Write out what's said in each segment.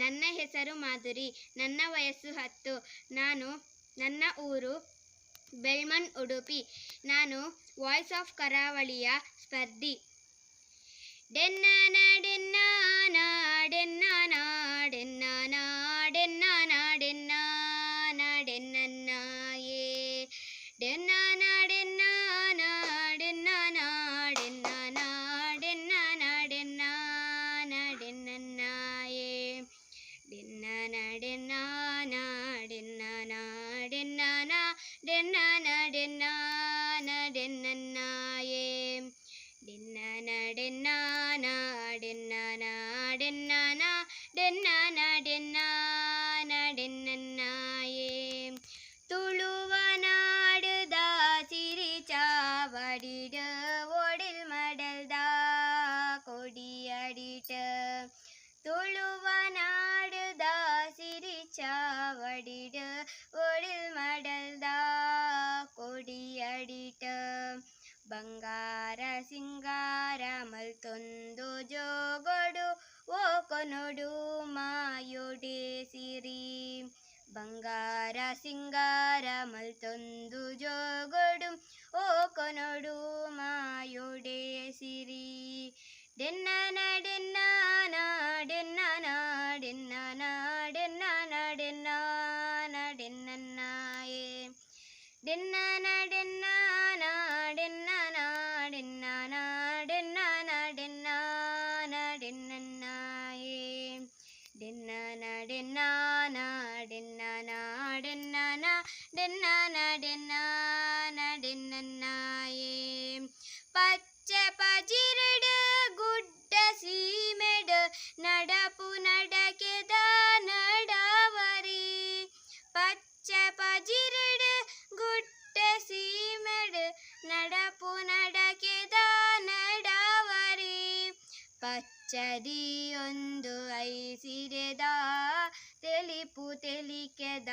ನನ್ನ ಹೆಸರು ಮಾಧುರಿ. ನನ್ನ ವಯಸ್ಸು 10. ನನ್ನ ಊರು ಬೆಳ್ಮಣ್, ಉಡುಪಿ. ನಾನು ವಾಯ್ಸ್ ಆಫ್ ಕರಾವಳಿಯ ಸ್ಪರ್ಧಿ. ಡೆನ್ನಾನ ಡೆನ್ನಾನ ಡೆನ್ನಾನ ಡೆನ್ನಾನ ಡೆನ್ನಾನ ಡೆನ್ನಾನ ಡೆನ್ನನ್ನ ಏ ಡೆನ್ನಾನ ಡೆನ್ನಾನ ಡೆನ್ನಾನ ಡೆನ್ನಾನ ಡೆನ್ನಾನ ಡೆನ್ನಾನ ಡೆನ್ನನ್ನ ಏ ಡೆನ್ನಾನ ಡೆನ್ನಾನ ಡೆನ್ನಾನ ಡೆನ್ನಾನ ಡೆನ್ನಾನ ಡೆನ್ನಾನ ಡೆನ್ನನ್ನ ಏ ಡೆನ್ನಾನ ಡೆನ್ನಾನ ಡೆನ್ನಾನ ಡೆನ್ನಾನ ಡೆನ್ನಾನ ಡೆನ್ನಾನ ಡೆನ್ನನ್ನ ಏ ತುಳುವ ನಾಡುದ ಸಿರಿ ಚಾವಡಿಡ ಒಡಿಲ್ ಮಡಲ್ದ ಕೊಡಿಯಡಿಟ ತುಳುವ ನಾಡುದ ಸಿರಿ ಚಾವಡಿಡ ಒಡಿಲ್ ಮಡಲ್ದ ಕೊಡಿಯಡಿಟ ಬಂಗಾರ ಸಿಂಗಾರ ಮಲ್ತೊಂದು ಜೋಗೊಡು ಓ ಕೊನೊಡು ಮಾಯೊಡೆ ಸಿರಿ ಬಂಗಾರ ಸಿಂಗಾರ ಮಲ್ತೊಂದು ಜೋಗೊಡು ಓ ಕೊನೊಡು ಮಾಯೊಡೆ ಸಿರಿ ಡೆನ್ನಾನ ಡೆನ್ನಾನ ಡೆನ್ನಾನ ಡೆನ್ನಾನ ಡೆನ್ನಾನ ಡೆನ್ನಾನ ಡೆನ್ನನ್ನ ಏ ಡೆನ್ನಾನ ಡೆನ್ನಾನ ಡೆನ್ನಾನ ಡೆನ್ನಾನ ಡೆನ್ನಾನ ಡೆನ್ನಾನ ಡೆನ್ನನ್ನ ಏ ಡೆನ್ನಾನ ಡೆನ್ನಾನ ಡೆನ್ನಾನ ಡೆನ್ನಾನ ಡೆನ್ನಾನ ಡೆನ್ನಾನ ಡೆನ್ನನ್ನ ಏ ಪಚ್ಚೆ ಪಜಿರಡು ಗುಡ್ಡ ಸೀಮೆಡ ನಡಪು ನಡಕೆದ ನಡವರಿ ಪಚ್ಚೆ ಪಜಿರಡು ಗುಡ್ಡ ಸೀಮೆಡ ನಡಪು ನಡಕೆದ ನಡವರಿ ಪಚ್ಚದಿಯೊಂದು ಐಸಿರೆದ ತೆಲಿಪು ತೆಲಿಕೆದ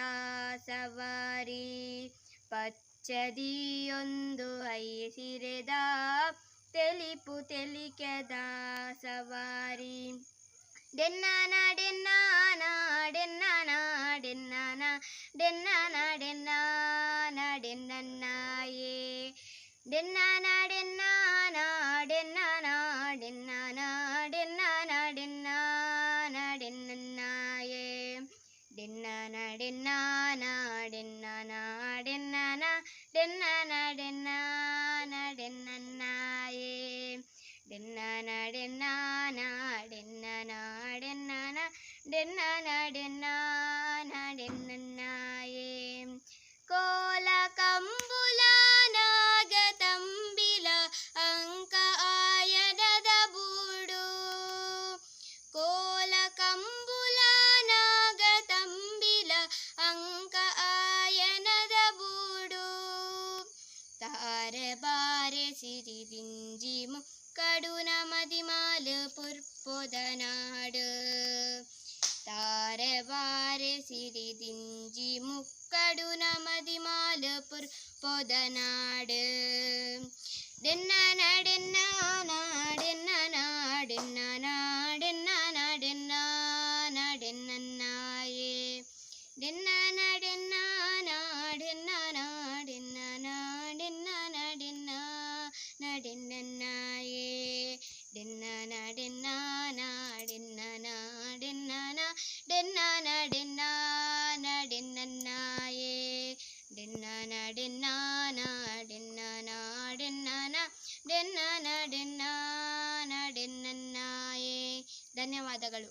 ಸವಾರಿ ಪಚ್ಚದಿಯೊಂದು ಐಸಿರೆದ ತೆಲಿಪು ತೆಲಿಕೆದ ಸವಾರಿ ಡೆನ್ನಾನ ಡೆನ್ನಾನ ಡೆನ್ನಾನ ಡೆನ್ನಾನ ಡೆನ್ನಾನ ಡೆನ್ನಾನ ಡೆನ್ನನ್ನ ಏ ಡೆನ್ನಾನ ಡೆನ್ನಾನ ಡೆನ್ನಾನ ಡೆನ್ನಾನ ಡೆನ್ನಾನ ಡೆನ್ನಾನ ಡೆನ್ನನ್ನ ಏ ಡೆನ್ನಾನ ಡೆನ್ನಾನ ಡೆನ್ನಾನ ಡೆನ್ನಾನ ಡೆನ್ನಾನ ಡೆನ್ನಾನ ಡೆನ್ನನ್ನ ಏ ಡೆನ್ನಾನ ಡೆನ್ನಾನ ಡೆನ್ನಾನ ಡೆನ್ನಾನ ಡೆನ್ನಾನ ಡೆನ್ನಾನ ಡೆನ್ನನ್ನ ಏ ಕೋಲ ಕಂಬುಲ ನಾಗ ತಂಬಿಲ ಅಂಕ ಆಯನದ ಬೂಡು ಕೋಲ ಕಂಬುಲ ನಾಗ ತಂಬಿಲ ಅಂಕ ಆಯನದ ಬೂಡು ತಾರೆ ಬಾರೆ ಸಿರಿದಿಂಜಿ ಮುಕ್ಕಡು ನಮದಿಮಾಲ ಪುರ್ಪೊದ ನಾಡು ತಾರೆ ಬಾರೆ ಸಿರಿದಿಂಜಿ ಮುಕ್ಕಡು ನಮದಿಮಾಲ ಪುರ್ಪೊದ ನಾಡು ಡೆನ್ನಾನ ಡೆನ್ನಾನ ಡೆನ್ನಾನ ಡೆನ್ನಾನ ಡೆನ್ನಾನ ಡೆನ್ನಾನ ಡೆನ್ನನ್ನ ಏ ಡೆನ್ನಾನ ಡೆನ್ನಾನ ಡೆನ್ನಾನ ಡೆನ್ನಾನ ಡೆನ್ನಾನ ಡೆನ್ನಾನ ಡೆನ್ನನ್ನ ಏ ಡೆನ್ನಾನ ಡೆನ್ನಾನ ಡೆನ್ನಾನ ಡೆನ್ನಾನ ಡೆನ್ನಾನ ಡೆನ್ನಾನ ಡೆನ್ನನ್ನ ಏ ಡೆನ್ನಾನ ಡೆನ್ನಾನ ಡೆನ್ನಾನ ಡೆನ್ನಾನ ಡೆನ್ನಾನ ಡೆನ್ನಾನ ಡೆನ್ನನ್ನ ಏ ಧನ್ಯವಾದಗಳು.